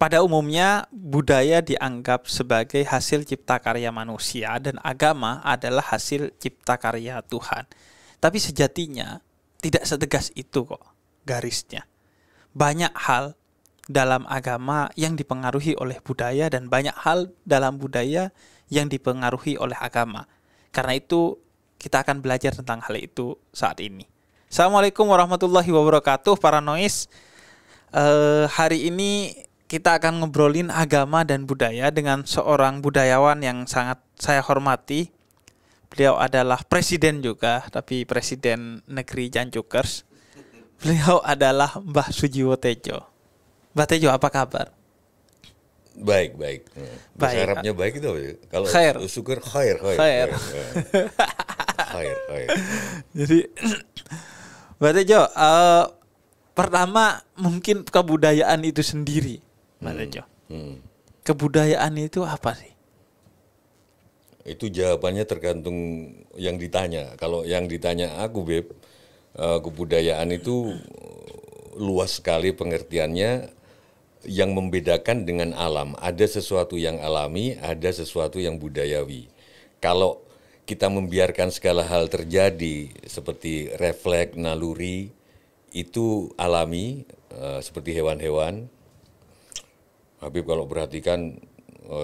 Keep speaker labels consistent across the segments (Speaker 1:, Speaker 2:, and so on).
Speaker 1: pada umumnya budaya dianggap sebagai hasil cipta karya manusia dan agama adalah hasil cipta karya Tuhan. Tapi sejatinya tidak setegas itu kok garisnya. Banyak hal dalam agama yang dipengaruhi oleh budaya dan banyak hal dalam budaya yang dipengaruhi oleh agama. Karena itu kita akan belajar tentang hal itu saat ini. Assalamualaikum warahmatullahi wabarakatuh para noise. Hari ini kita akan ngobrolin agama dan budaya dengan seorang budayawan yang sangat saya hormati. Beliau adalah presiden juga, tapi presiden negeri Jancukers. Beliau adalah Mbah Sujiwo Tejo. Mbah Tejo, apa kabar?
Speaker 2: Baik. Bahasa Arabnya baik itu apa ya? Kalau
Speaker 1: khair.
Speaker 2: syukur khair.
Speaker 1: Khair. Jadi Mbah Tejo, pertama mungkin kebudayaan itu sendiri. Mbak Tejo. Kebudayaan itu apa sih?
Speaker 2: Itu jawabannya tergantung yang ditanya. Kalau yang ditanya aku, Beb, kebudayaan itu luas sekali pengertiannya. Yang membedakan dengan alam. Ada sesuatu yang alami, ada sesuatu yang budayawi. Kalau kita membiarkan segala hal terjadi seperti refleks, naluri, itu alami, seperti hewan-hewan. Habib kalau perhatikan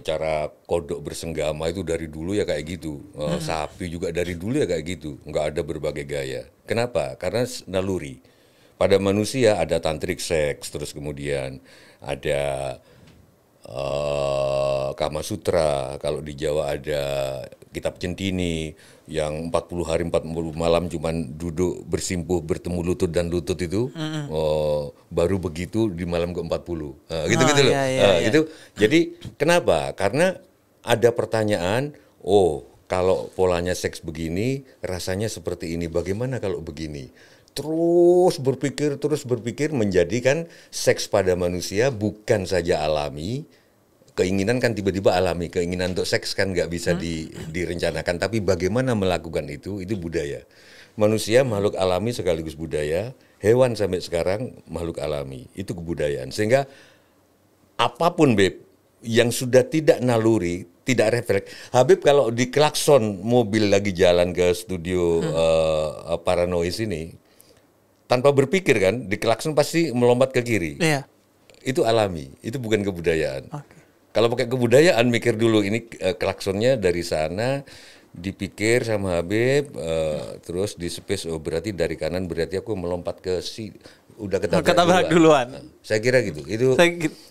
Speaker 2: cara kodok bersenggama itu dari dulu ya kayak gitu. Sapi juga dari dulu ya kayak gitu. Nggak ada berbagai gaya. Kenapa? Karena naluri. Pada manusia ada tantrik seks, terus kemudian ada Kama Sutra. Kalau di Jawa ada kitab Centini yang 40 hari 40 malam cuman duduk bersimpuh bertemu lutut dan lutut itu baru begitu di malam ke-40 gitu-gitu loh. Gitu. Jadi kenapa? Karena ada pertanyaan, kalau polanya seks begini rasanya seperti ini, bagaimana kalau begini? Terus berpikir menjadikan seks pada manusia bukan saja alami. Keinginan kan tiba-tiba alami, keinginan untuk seks kan nggak bisa direncanakan, tapi bagaimana melakukan itu budaya. Manusia makhluk alami sekaligus budaya, hewan sampai sekarang makhluk alami, itu kebudayaan. Sehingga apapun, Beb, yang sudah tidak naluri, tidak refleks. Habib kalau di klakson mobil lagi jalan ke studio Paranoid ini, tanpa berpikir kan, di klakson pasti melompat ke kiri.
Speaker 1: Iya.
Speaker 2: Itu alami, itu bukan kebudayaan.
Speaker 1: Okay.
Speaker 2: Kalau pakai kebudayaan, mikir dulu ini klaksonnya dari sana, dipikir sama Habib, terus di space, berarti dari kanan berarti aku melompat ke udah ketabrak
Speaker 1: duluan.
Speaker 2: Saya kira gitu.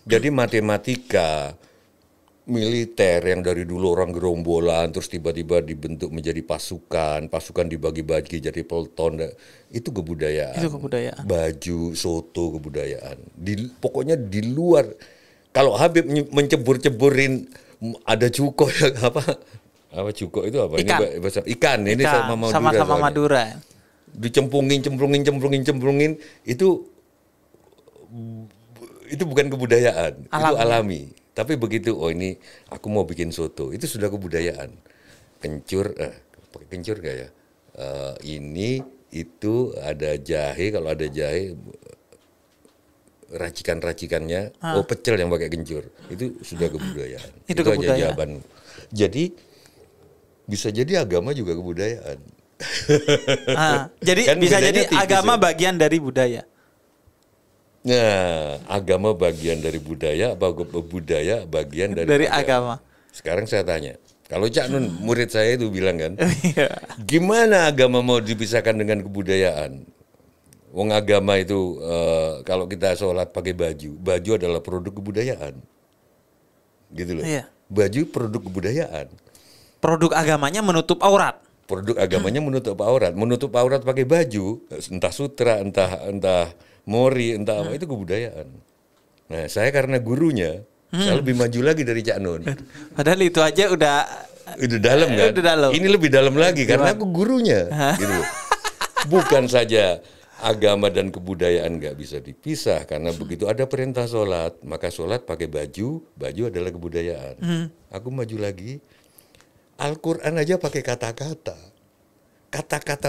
Speaker 2: Jadi matematika militer yang dari dulu orang gerombolan, terus tiba-tiba dibentuk menjadi pasukan dibagi-bagi jadi pelton, itu kebudayaan. Baju, soto, kebudayaan. Pokoknya di luar. Kalau Habib mencebur-ceburin ada cuko yang apa cuko itu apa?
Speaker 1: Ikan.
Speaker 2: Ini bahasa ikan. Ini
Speaker 1: sama Madura.
Speaker 2: Dicemplungin itu bukan kebudayaan, itu alami. Tapi begitu, ini aku mau bikin soto, itu sudah kebudayaan. Kencur, pakai kencur gak ya? Ini itu ada jahe, kalau ada jahe racikannya, pecel yang pakai kencur, itu sudah kebudayaan. Itu aja jawaban. Jadi bisa jadi agama juga kebudayaan.
Speaker 1: Jadi kan bisa jadi agama bagian dari budaya.
Speaker 2: Nah, agama bagian dari budaya, apa budaya bagian dari
Speaker 1: agama.
Speaker 2: Sekarang saya tanya, kalau Cak Nun murid saya itu bilang kan, gimana agama mau dipisahkan dengan kebudayaan? Wong agama itu kalau kita sholat pakai baju adalah produk kebudayaan, gitu loh. Iya. Baju produk kebudayaan.
Speaker 1: Produk agamanya menutup aurat.
Speaker 2: Produk agamanya menutup aurat pakai baju, entah sutra, entah mori, entah apa, itu kebudayaan. Nah, saya karena gurunya, saya lebih maju lagi dari Cak Nun.
Speaker 1: Padahal itu aja udah
Speaker 2: dalam kan? Ini lebih dalam lagi karena aku gurunya, gitu loh. Bukan saja agama dan kebudayaan nggak bisa dipisah, karena begitu ada perintah sholat, maka sholat pakai baju adalah kebudayaan. Aku maju lagi, Al-Quran aja pakai kata-kata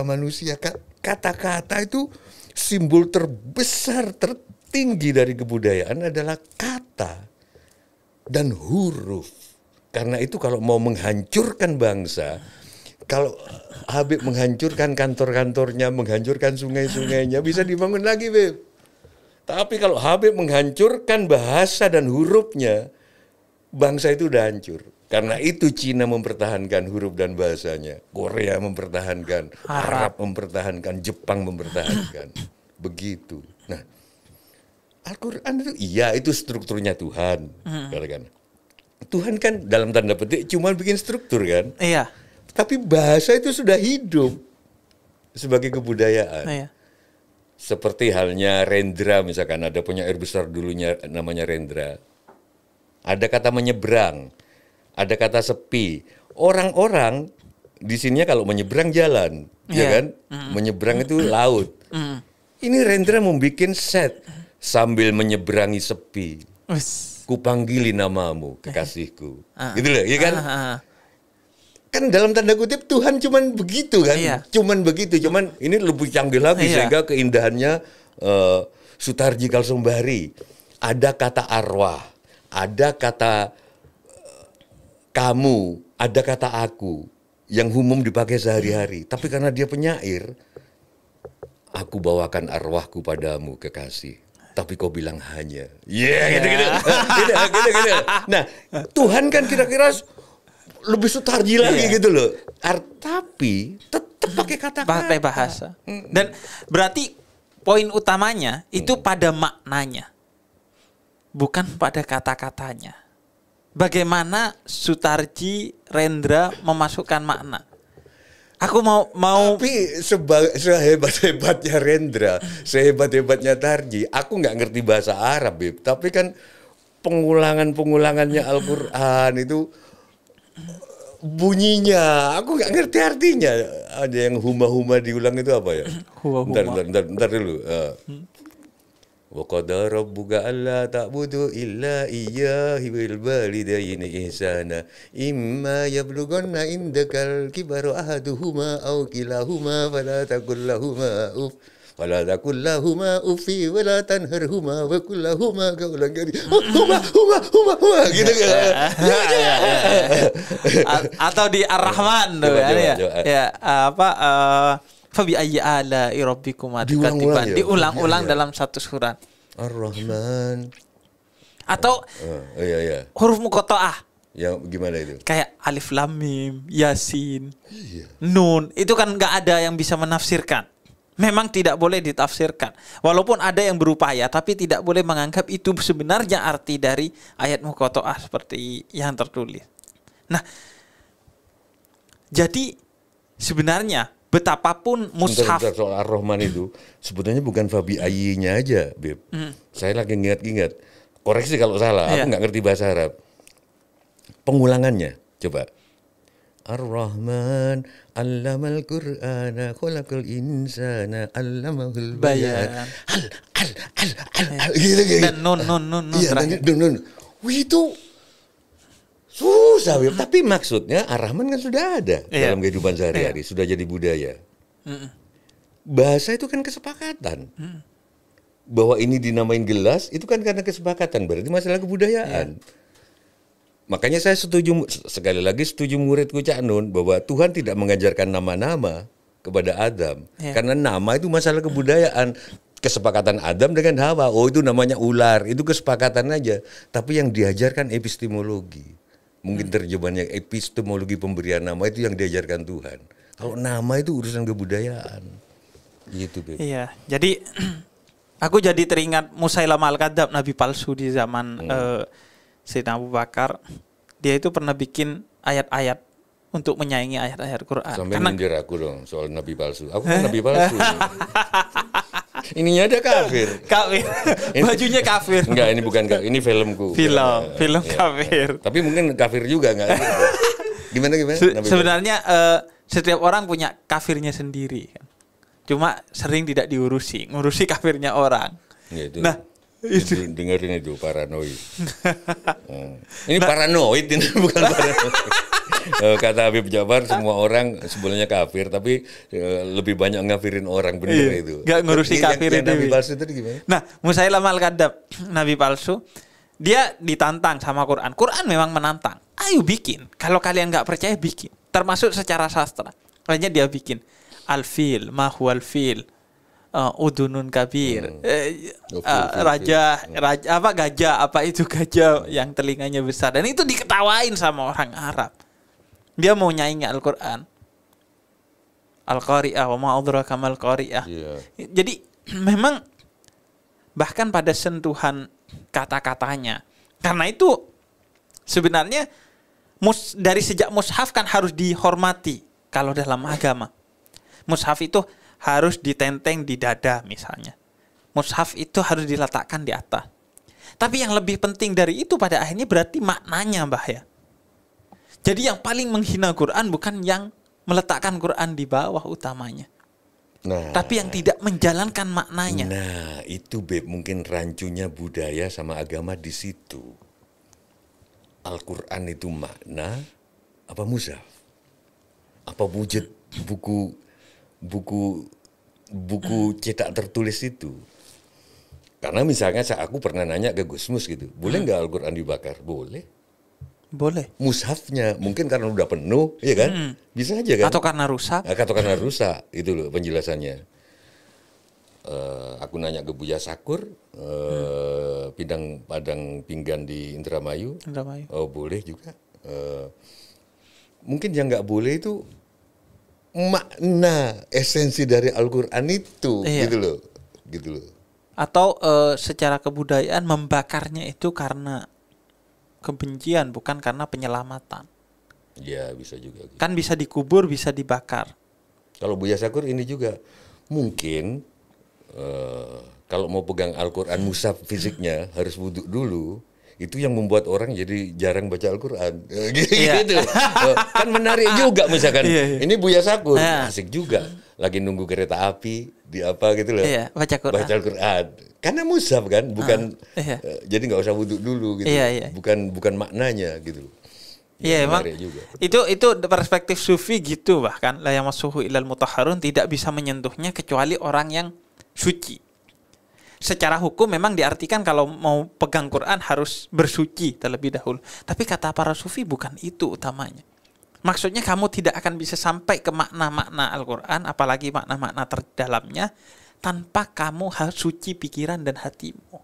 Speaker 2: manusia. Kata-kata itu simbol terbesar, tertinggi dari kebudayaan adalah kata. dan huruf. Karena itu kalau mau menghancurkan bangsa, kalau Habib menghancurkan kantor-kantornya, menghancurkan sungai-sungainya, bisa dibangun lagi, Beb. Tapi kalau Habib menghancurkan bahasa dan hurufnya, bangsa itu udah hancur. Karena itu Cina mempertahankan huruf dan bahasanya, Korea mempertahankan, Arab mempertahankan, Jepang mempertahankan. Begitu. Nah, Al-Quran itu, iya itu strukturnya Tuhan. Katakan. Tuhan kan dalam tanda petik cuma bikin struktur kan.
Speaker 1: Iya.
Speaker 2: Tapi bahasa itu sudah hidup sebagai kebudayaan.
Speaker 1: Iya.
Speaker 2: Seperti halnya Rendra, misalkan ada penyair besar dulunya namanya Rendra. Ada kata menyeberang, ada kata sepi. Orang-orang di sininya kalau menyeberang jalan, ya kan? Menyeberang itu laut. Ini Rendra membuat set sambil menyeberangi sepi. Kupanggili namamu, kekasihku. Gitu loh, ya kan? Kan dalam tanda kutip Tuhan cuman begitu kan?
Speaker 1: Iya.
Speaker 2: Cuman begitu, cuman ini lebih canggih lagi sehingga keindahannya Sutarji Kalsumbari. Ada kata arwah, ada kata kamu, ada kata aku yang umum dipakai sehari-hari. Tapi karena dia penyair, aku bawakan arwahku padamu kekasih. Tapi kau bilang hanya. Gitu. Nah, Tuhan kan kira-kira lebih Sutarji lagi gitu loh. Tapi tetap pakai kata-kata.
Speaker 1: Pakai bahasa. Dan berarti poin utamanya itu pada maknanya. Bukan pada kata-katanya. Bagaimana Sutarji, Rendra memasukkan makna. Aku mau
Speaker 2: Tapi sehebat-hebatnya Rendra, sehebat-hebatnya Tarji, aku nggak ngerti bahasa Arab, Beb. Tapi kan pengulangannya Al-Quran itu bunyinya, aku nggak ngerti artinya. Ada yang huma-huma diulang itu apa ya? Bentar dulu. Wa qada rabbuka alla ta'budu illa iyyahu wal walidayni ihsana imma yablughanna indakal kibaru ahaduhuma aw kilahuma fala taqul lahuma uffi wa la tanharhuma wa qul lahuma qawlan karima huma gitu kan.
Speaker 1: Atau di Ar-Rahman tuh ya. Fabi ayyi ala'i rabbikuma tukadziban. Diulang-ulang dalam satu surat.
Speaker 2: Ar-Rahman.
Speaker 1: Atau huruf muqatta'ah.
Speaker 2: Yang gimana itu?
Speaker 1: Kayak alif lam mim, yasin, nun. Itu kan nggak ada yang bisa menafsirkan. Memang tidak boleh ditafsirkan. Walaupun ada yang berupaya, tapi tidak boleh menganggap itu sebenarnya arti dari ayat muqatta'ah seperti yang tertulis. Nah, jadi sebenarnya betapapun mushaf
Speaker 2: soal Ar-Rahman itu sebetulnya bukan Fabi Ayyinya aja, Beb. Saya lagi ingat-ingat. Koreksi kalau salah, aku nggak ngerti bahasa Arab. Pengulangannya, coba. Ar-Rahman 'allamal Qur'ana khalaqal insana 'allamahul bayan. Gitu.
Speaker 1: Dan nun.
Speaker 2: Iya, nun. Wih, itu susah, Beb. Tapi maksudnya Ar-Rahman kan sudah ada dalam kehidupan sehari-hari, sudah jadi budaya. Bahasa itu kan kesepakatan. Bahwa ini dinamain gelas, itu kan karena kesepakatan, berarti masalah kebudayaan. Makanya saya setuju, sekali lagi setuju muridku Cak Nun, bahwa Tuhan tidak mengajarkan nama-nama kepada Adam. Karena nama itu masalah kebudayaan. Kesepakatan Adam dengan Hawa, oh itu namanya ular, itu kesepakatan aja. Tapi yang diajarkan epistemologi. Mungkin terjemahannya epistemologi pemberian nama itu yang diajarkan Tuhan. Kalau nama itu urusan kebudayaan. Gitu, Beb.
Speaker 1: Iya, jadi aku jadi teringat Musailamah al-Kadzdzab, nabi palsu di zaman Sayyidina Abu Bakar. Dia itu pernah bikin ayat-ayat untuk menyaingi ayat-ayat Quran.
Speaker 2: Sampai nyindir aku dong soal nabi palsu. Aku kan nabi palsu. Ininya ada kafir.
Speaker 1: Bajunya kafir.
Speaker 2: Enggak, ini bukan kafir. Ini filmku.
Speaker 1: Film kafir.
Speaker 2: Tapi mungkin kafir juga enggak? Gimana?
Speaker 1: Sebenarnya setiap orang punya kafirnya sendiri. Cuma sering tidak ngurusi kafirnya orang.
Speaker 2: Ya, itu.
Speaker 1: Nah, itu
Speaker 2: dengerin itu paranoid. Ini paranoid, ini bukan paranoid. Kata Habib Ja'far, semua orang sebenarnya kafir, tapi lebih banyak ngafirin orang, benar itu.
Speaker 1: Gak ngurusi kafir itu.
Speaker 2: Nabi palsu itu gimana?
Speaker 1: Nah, Musailamah al-Kadzdzab, nabi palsu, Dia ditantang sama Quran. Quran memang menantang. Ayo bikin. Kalau kalian nggak percaya bikin. Termasuk secara sastra. Makanya dia bikin al-fil, ma huwal fil, udunun kabir, raja apa gajah, apa itu gajah yang telinganya besar, dan itu diketawain sama orang Arab. Dia mau nyaingi Al-Quran. Al-Qari'ah wa ma adraka mal Qari'ah. Jadi memang bahkan pada sentuhan kata-katanya. Karena itu sebenarnya dari sejak mushaf kan harus dihormati kalau dalam agama. Mushaf itu harus ditenteng di dada misalnya. Mushaf itu harus diletakkan di atas. Tapi yang lebih penting dari itu pada akhirnya berarti maknanya, Mbah ya. Jadi yang paling menghina Quran bukan yang meletakkan Quran di bawah utamanya.
Speaker 2: Nah,
Speaker 1: tapi yang tidak menjalankan maknanya.
Speaker 2: Nah, itu Beb, mungkin rancunya budaya sama agama di situ. Al-Quran itu makna apa mushaf? Apa wujud buku cetak tertulis itu? Karena misalnya aku pernah nanya ke Gusmus gitu, boleh nggak Al-Quran dibakar? Boleh.
Speaker 1: Boleh.
Speaker 2: Mushafnya mungkin karena udah penuh, ya kan? Bisa aja kan?
Speaker 1: Atau karena rusak?
Speaker 2: Atau karena rusak, itu loh penjelasannya. Aku nanya ke Buya Sakur, Padang Pinggan di Indramayu. Oh boleh juga. Mungkin yang nggak boleh itu makna esensi dari Al-Quran itu, gitu loh.
Speaker 1: Atau secara kebudayaan membakarnya itu karena kebencian, bukan karena penyelamatan.
Speaker 2: Ya bisa juga. Gitu.
Speaker 1: Kan bisa dikubur, bisa dibakar.
Speaker 2: Kalau Buya Sakur ini juga mungkin kalau mau pegang Al-Quran mushaf fisiknya harus wudhu dulu. Itu yang membuat orang jadi jarang baca Al-Quran. Gitu. Kan menarik juga misalkan. Ini Buya Sakur, asik juga. Lagi nunggu kereta api, di apa gitu loh.
Speaker 1: Baca
Speaker 2: Al-Quran. Karena mushaf kan, bukan jadi nggak usah wudhu dulu gitu. Bukan maknanya gitu.
Speaker 1: Iya emang itu perspektif sufi gitu, bahkan la yamassuhu illal mutahharun, tidak bisa menyentuhnya kecuali orang yang suci. Secara hukum memang diartikan kalau mau pegang Quran harus bersuci terlebih dahulu. Tapi kata para sufi bukan itu utamanya. Maksudnya kamu tidak akan bisa sampai ke makna-makna Al-Quran, apalagi makna-makna terdalamnya, tanpa kamu harus suci pikiran dan hatimu.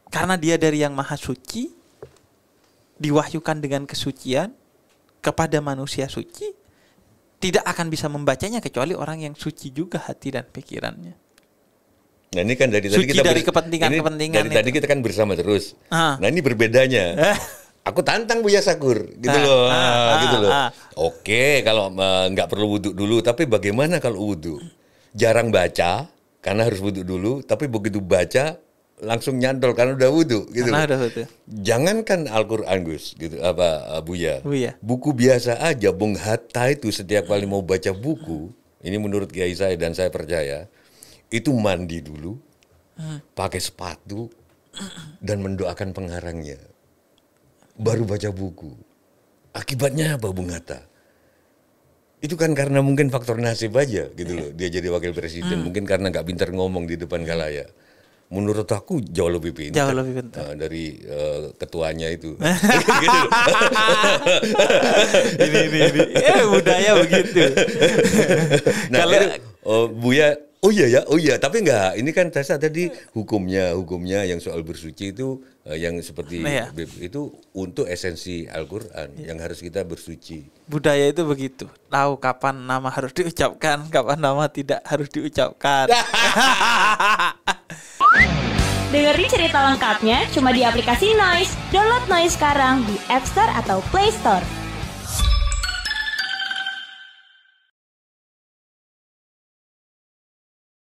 Speaker 1: Karena dia dari yang maha suci, diwahyukan dengan kesucian kepada manusia suci, tidak akan bisa membacanya kecuali orang yang suci juga hati dan pikirannya.
Speaker 2: Nah ini kan dari tadi
Speaker 1: suci
Speaker 2: kita
Speaker 1: dari kepentingan-kepentingan.
Speaker 2: Dari tadi kita kan bersama terus. Nah ini berbedanya. Aku tantang Buya Sakur, gitu loh. Oke, kalau nggak perlu wudhu dulu, tapi bagaimana kalau wudhu? Jarang baca, karena harus wudhu dulu, tapi begitu baca langsung nyantol karena udah wudhu, gitu. Jangankan Al-Quran Gus, gitu Buya. Buku biasa aja, Bung Hatta itu setiap kali mau baca buku, ini menurut kiai saya dan saya percaya, itu mandi dulu, pakai sepatu, dan mendoakan pengarangnya. Baru baca buku. Akibatnya apa Bung Hatta? Itu kan karena mungkin faktor nasib aja gitu loh. Dia jadi wakil presiden. Mungkin karena nggak pintar ngomong di depan khalayak. Menurut aku jauh lebih pintar. Dari ketuanya itu. Gitu. Ini.
Speaker 1: Budaya begitu.
Speaker 2: Nah, kalau Buya, oh iya, tapi enggak. Ini kan tadi hukumnya yang soal bersuci itu yang seperti itu untuk esensi Al-Quran yang harus kita bersuci.
Speaker 1: Budaya itu begitu. Tahu kapan nama harus diucapkan, kapan nama tidak harus diucapkan.
Speaker 3: Dengerin cerita lengkapnya cuma di aplikasi Noise. Download Noise sekarang di App Store atau Play Store.